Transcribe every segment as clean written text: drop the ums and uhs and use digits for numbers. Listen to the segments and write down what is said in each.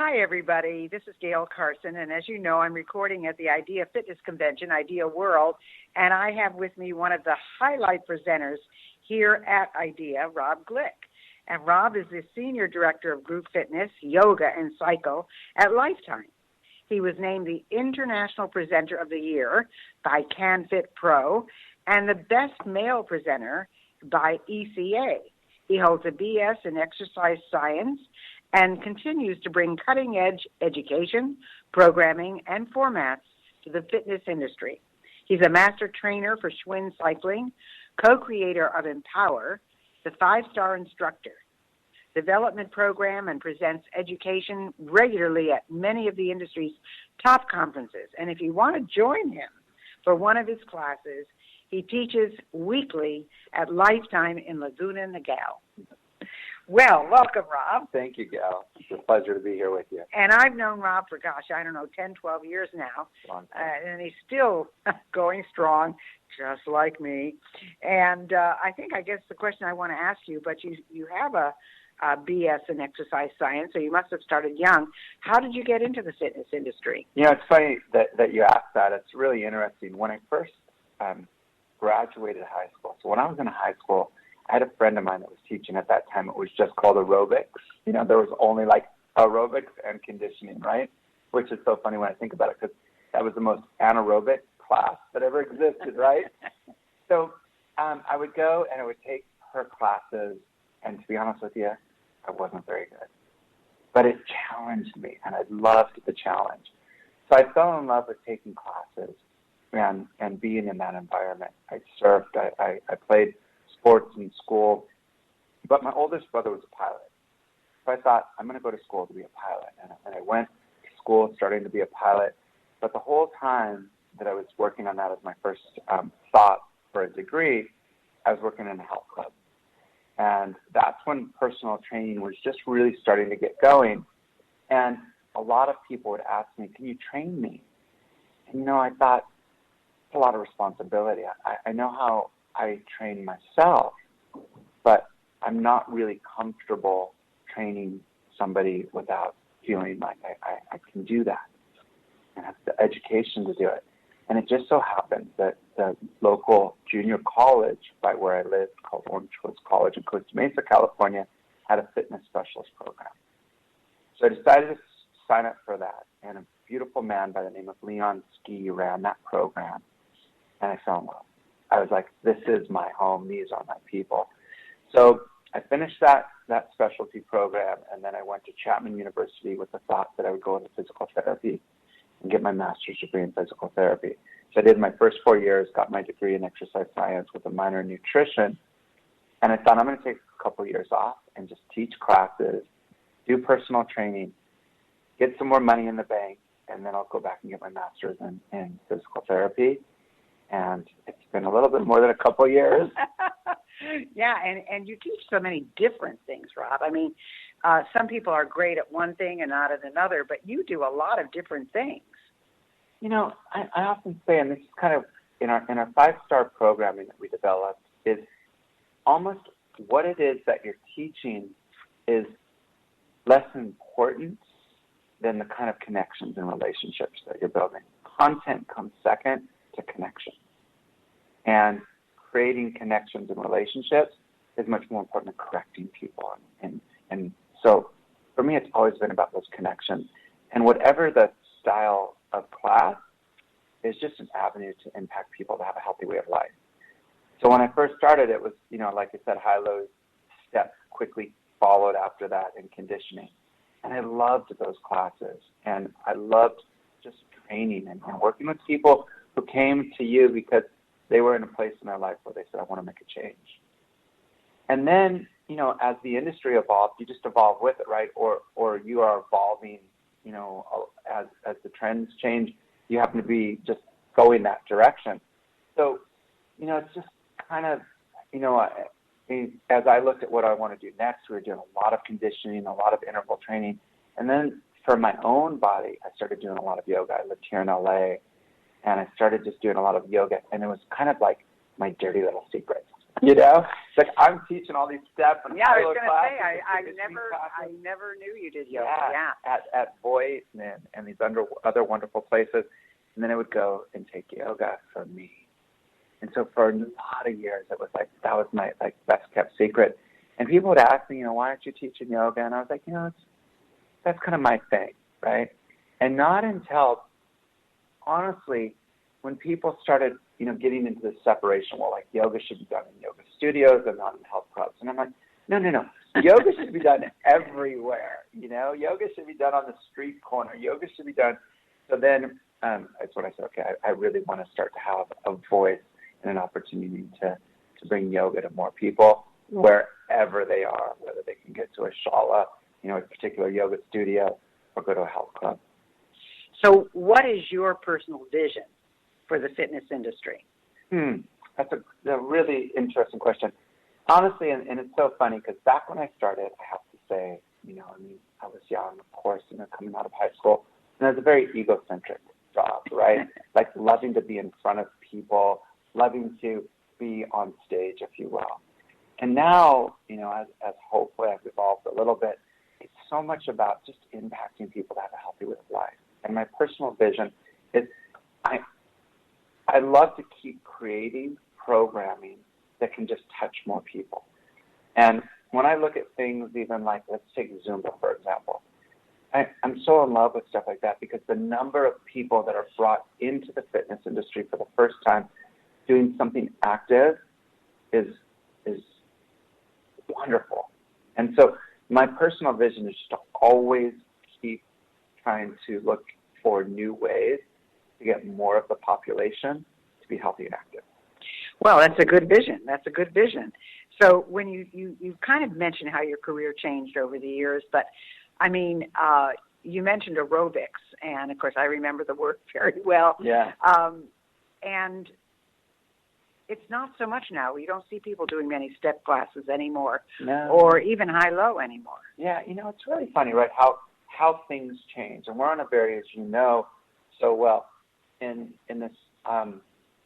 Hi, everybody. This is Gail Carson, and as you know, I'm recording at the Idea Fitness Convention, Idea World, and I have with me one of the highlight presenters here at Idea, Rob Glick. And Rob is the Senior Director of Group Fitness, Yoga, and Cycle at Lifetime. He was named the International Presenter of the Year by CanFit Pro and the Best Male Presenter by ECA. He holds a BS in Exercise Science and continues to bring cutting-edge education, programming, and formats to the fitness industry. He's a master trainer for Schwinn Cycling, co-creator of Empower, the 5-star instructor, development program, and presents education regularly at many of the industry's top conferences. And if you want to join him for one of his classes, he teaches weekly at Lifetime in Laguna Niguel. Well, welcome, Rob. Thank you, Gal. It's a pleasure to be here with you. And I've known Rob for, 10, 12 years now. And he's still going strong, just like me. And I guess the question I want to ask you, but you have a BS in exercise science, so you must have started young. How did you get into the fitness industry? It's funny that you asked that. It's really interesting. When I first graduated high school, so when I was in high school, I had a friend of mine that was teaching at that time. It was just called aerobics. There was only like aerobics and conditioning, right? Which is so funny when I think about it, because that was the most anaerobic class that ever existed, right? So I would go and I would take her classes, and to be honest with you, I wasn't very good. But it challenged me, and I loved the challenge. So I fell in love with taking classes and being in that environment. I surfed, I played sports in school, but my oldest brother was a pilot. So I thought, I'm going to go to school to be a pilot. And I went to school starting to be a pilot. But the whole time that I was working on that as my first thought for a degree, I was working in a health club. And that's when personal training was just really starting to get going. And a lot of people would ask me, can you train me? And, I thought, it's a lot of responsibility. I know how I train myself, but I'm not really comfortable training somebody without feeling like I can do that and have the education to do it. And it just so happened that the local junior college by where I lived, called Orange Coast College in Costa Mesa, California, had a fitness specialist program. So I decided to sign up for that, and a beautiful man by the name of Leon Ski ran that program, and I fell in love. I was like, this is my home. These are my people. So I finished that specialty program, and then I went to Chapman University with the thought that I would go into physical therapy and get my master's degree in physical therapy. So I did my first 4 years, got my degree in exercise science with a minor in nutrition, and I thought I'm going to take a couple years off and just teach classes, do personal training, get some more money in the bank, and then I'll go back and get my master's in physical therapy. And it's been a little bit more than a couple of years. Yeah, and you teach so many different things, Rob. I mean, some people are great at one thing and not at another, but you do a lot of different things. I often say, and this is kind of in our 5-star programming that we developed, is almost what it is that you're teaching is less important than the kind of connections and relationships that you're building. Content comes second to connection. And creating connections and relationships is much more important than correcting people. And so for me, it's always been about those connections. And whatever the style of class is just an avenue to impact people to have a healthy way of life. So when I first started, it was, like I said, high-low steps quickly followed after that in conditioning. And I loved those classes. And I loved just training and working with people who came to you because they were in a place in their life where they said, I want to make a change. And then, as the industry evolved, you just evolve with it, right? Or you are evolving, as the trends change, you happen to be just going that direction. So, it's just kind of, as I looked at what I want to do next, we were doing a lot of conditioning, a lot of interval training. And then for my own body, I started doing a lot of yoga. I lived here in LA, and I started just doing a lot of yoga, and it was kind of like my dirty little secret. You know, it's like I'm teaching all these steps. And yeah, I was going to say, I never knew you did yoga. Yeah. At Voice and these other wonderful places. And then I would go and take yoga for me. And so for a lot of years, it was like, that was my like best kept secret. And people would ask me, why aren't you teaching yoga? And I was like, that's kind of my thing, right? And not until, honestly, when people started, getting into this separation, well, like yoga should be done in yoga studios and not in health clubs. And I'm like, no. Yoga should be done everywhere. Yoga should be done on the street corner. Yoga should be done. So then that's when I said, okay, I really want to start to have a voice and an opportunity to bring yoga to more people wherever they are, whether they can get to a shala, a particular yoga studio, or go to a health club. So what is your personal vision for the fitness industry? That's a really interesting question. Honestly, and it's so funny because back when I started, I have to say, I was young, of course, coming out of high school, and it was a very egocentric job, right? Like loving to be in front of people, loving to be on stage, if you will. And now, as hopefully I've evolved a little bit, it's so much about just impacting people to have a healthy way of life. And my personal vision is I love to keep creating programming that can just touch more people. And when I look at things even like, let's take Zumba, for example, I'm so in love with stuff like that because the number of people that are brought into the fitness industry for the first time doing something active is wonderful. And so my personal vision is just to always keep trying to look for new ways to get more of the population to be healthy and active. Well, that's a good vision. So when you kind of mentioned how your career changed over the years, but I mean, you mentioned aerobics, and of course I remember the word very well. Yeah. And it's not so much now. We don't see people doing many step classes anymore, or even high-low anymore. Yeah, it's really funny, right, how things change. And we're on a very, as you know so well, in this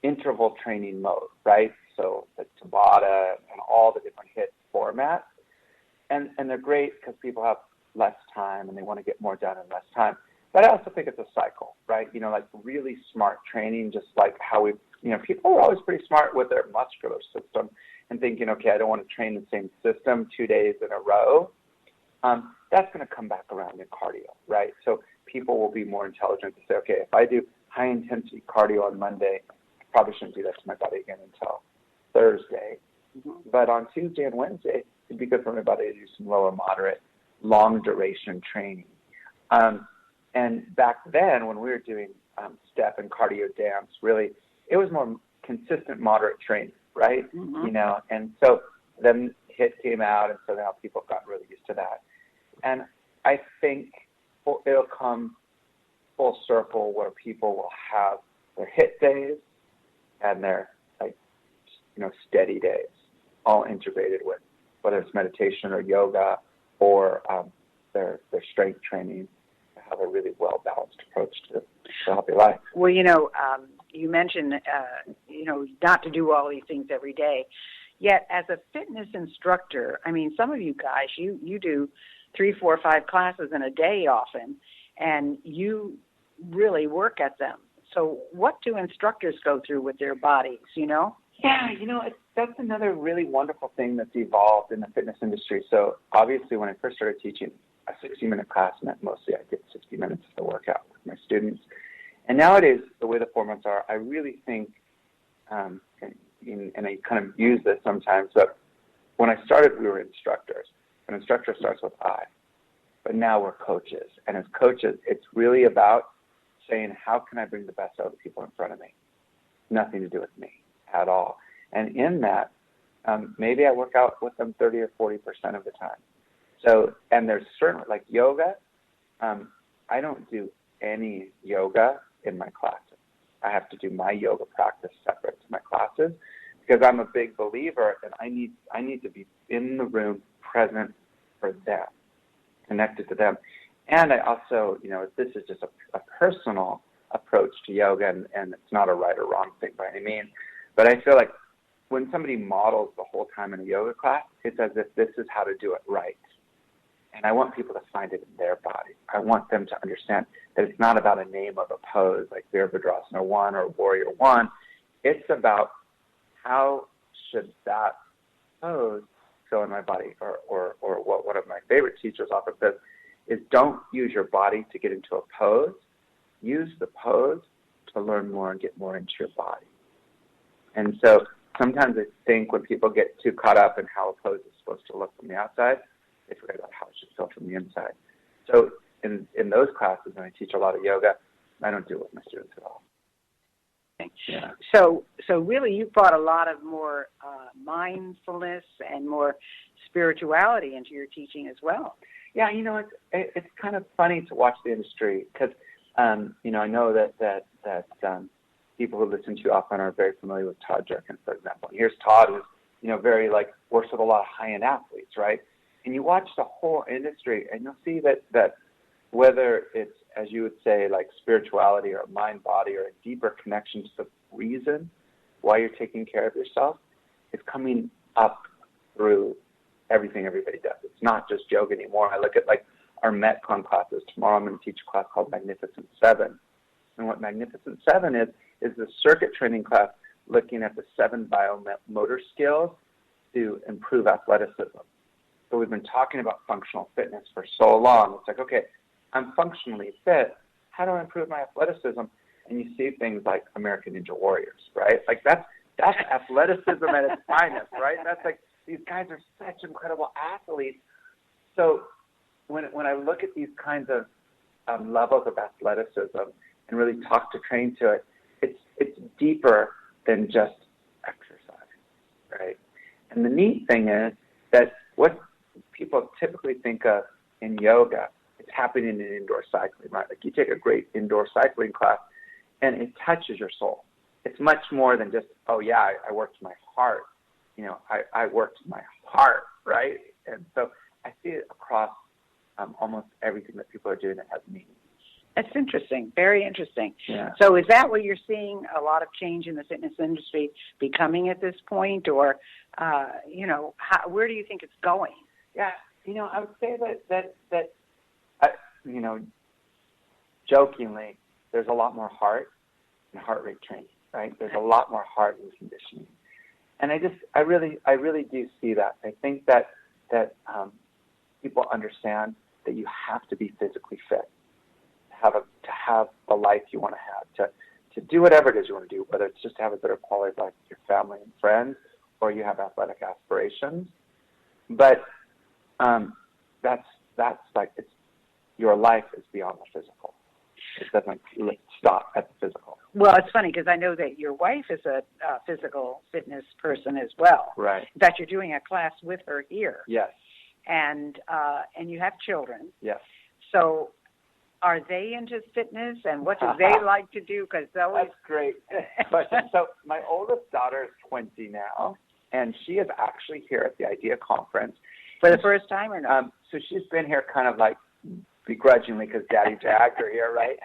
interval training mode, right? So the Tabata and all the different HIIT formats. And they're great because people have less time and they want to get more done in less time. But I also think it's a cycle, right? Like really smart training, just like how we, people are always pretty smart with their muscular system and thinking, okay, I don't want to train the same system 2 days in a row. That's going to come back around in cardio, right? So people will be more intelligent to say, okay, if I do high-intensity cardio on Monday, I probably shouldn't do that to my body again until Thursday. Mm-hmm. But on Tuesday and Wednesday, it'd be good for my body to do some lower, moderate, long-duration training. And back then, when we were doing step and cardio dance, really, it was more consistent, moderate training, right? Mm-hmm. And so then HIIT came out, and so now people got really used to that. And I think it'll come full circle where people will have their HIIT days and their steady days, all integrated with whether it's meditation or yoga or their strength training, to have a really well balanced approach to a healthy life. Well, you mentioned not to do all these things every day. Yet, as a fitness instructor, I mean, some of you guys, you do 3, 4, 5 classes in a day often, and you really work at them. So what do instructors go through with their bodies, Yeah, that's another really wonderful thing that's evolved in the fitness industry. So obviously when I first started teaching, a 60-minute class meant mostly I did 60 minutes of the workout with my students. And nowadays, the way the formats are, I really think, and I kind of use this sometimes, but when I started, we were instructors. An instructor starts with I, but now we're coaches. And as coaches, it's really about saying, how can I bring the best out of the people in front of me? Nothing to do with me at all. And in that, maybe I work out with them 30 or 40% of the time. So, and there's certainly, like yoga, I don't do any yoga in my classes. I have to do my yoga practice separate to my classes because I'm a big believer and I need to be in the room, present for them, connected to them. And I also, this is just a personal approach to yoga, and it's not a right or wrong thing by any means, but I feel like when somebody models the whole time in a yoga class, it's as if this is how to do it right. And I want people to find it in their body. I want them to understand that it's not about a name of a pose like Virabhadrasana 1 or Warrior 1. It's about how should that pose go in my body, or what one of my favorite teachers often says is, don't use your body to get into a pose. Use the pose to learn more and get more into your body. And so sometimes I think when people get too caught up in how a pose is supposed to look from the outside, they forget about how it should feel from the inside. So in those classes, when I teach a lot of yoga, I don't do it with my students at all. Yeah. So really, you brought a lot of more mindfulness and more spirituality into your teaching as well. Yeah, it's kind of funny to watch the industry because, I know that people who listen to you often are very familiar with Todd Jerkin, for example. And here's Todd, who's, very works with a lot of high-end athletes, right? And you watch the whole industry, and you'll see that whether it's, as you would say, like spirituality or mind-body or a deeper connection to the reason why you're taking care of yourself, is coming up through everything everybody does. It's not just yoga anymore. I look at our Metcon classes. Tomorrow I'm going to teach a class called Magnificent 7. And what Magnificent 7 is the circuit training class looking at the 7 biomotor skills to improve athleticism. So we've been talking about functional fitness for so long. It's okay, I'm functionally fit. How do I improve my athleticism? And you see things like American Ninja Warriors, right? That's athleticism at its finest, right? That's these guys are such incredible athletes. So when I look at these kinds of levels of athleticism and really talk to train to it, it's deeper than just exercise, right? And the neat thing is that what people typically think of in yoga, it's happening in indoor cycling, right? You take a great indoor cycling class, and it touches your soul. It's much more than just, I worked my heart. I worked my heart, right? And so I see it across almost everything that people are doing that has meaning. That's interesting. Very interesting. Yeah. So is that what you're seeing a lot of change in the fitness industry becoming at this point? Or, where do you think it's going? Yeah, I would say that jokingly, there's a lot more heart and heart rate training, right? There's a lot more heart and conditioning. And I really do see that. I think that people understand that you have to be physically fit to have the life you want to have, to do whatever it is you want to do, whether it's just to have a better quality of life with your family and friends, or you have athletic aspirations. But that's it's your life is beyond the physical. It doesn't stop at the physical. Well, it's funny because I know that your wife is a physical fitness person as well. Right. In fact, you're doing a class with her here. Yes. And you have children. Yes. So are they into fitness, and what do they like to do? Because that's great. So my oldest daughter is 20 now, and she is actually here at the IDEA conference. For the first time or not? So she's been here kind of begrudgingly because Daddy dragged her here, right?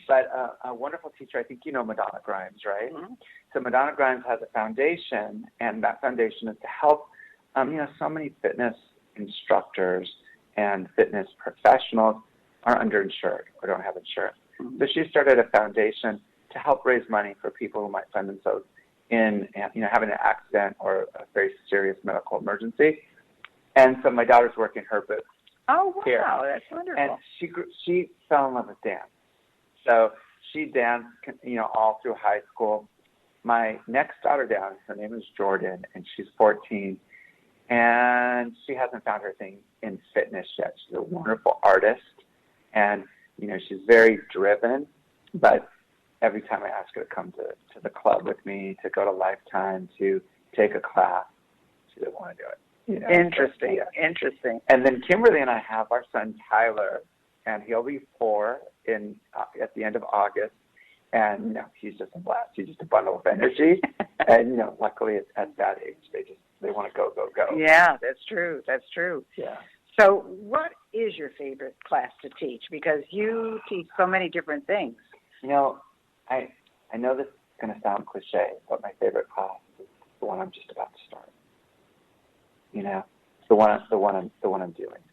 But a wonderful teacher, I think you know Madonna Grimes, right? Mm-hmm. So Madonna Grimes has a foundation, and that foundation is to help, so many fitness instructors and fitness professionals are underinsured or don't have insurance. Mm-hmm. So she started a foundation to help raise money for people who might find themselves in, having an accident or a very serious medical emergency. And so my daughter's working her booth. Oh, wow, here. That's wonderful. And she fell in love with dance. So she danced, all through high school. My next daughter down, her name is Jordan, and she's 14. And she hasn't found her thing in fitness yet. She's a wonderful artist. And, she's very driven. But every time I ask her to come to the club with me, to go to Lifetime, to take a class, she doesn't want to do it. Interesting. Interesting. And then Kimberly and I have our son Tyler, and he'll be 4 at the end of August. And he's just a blast. He's just a bundle of energy. And luckily at that age, they want to go. Yeah, that's true. That's true. Yeah. So, what is your favorite class to teach? Because you teach so many different things. I know this is going to sound cliche, but my favorite class is the one I'm just about to start. It's the one I'm doing.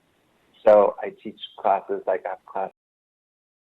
So I teach classes, like I have classes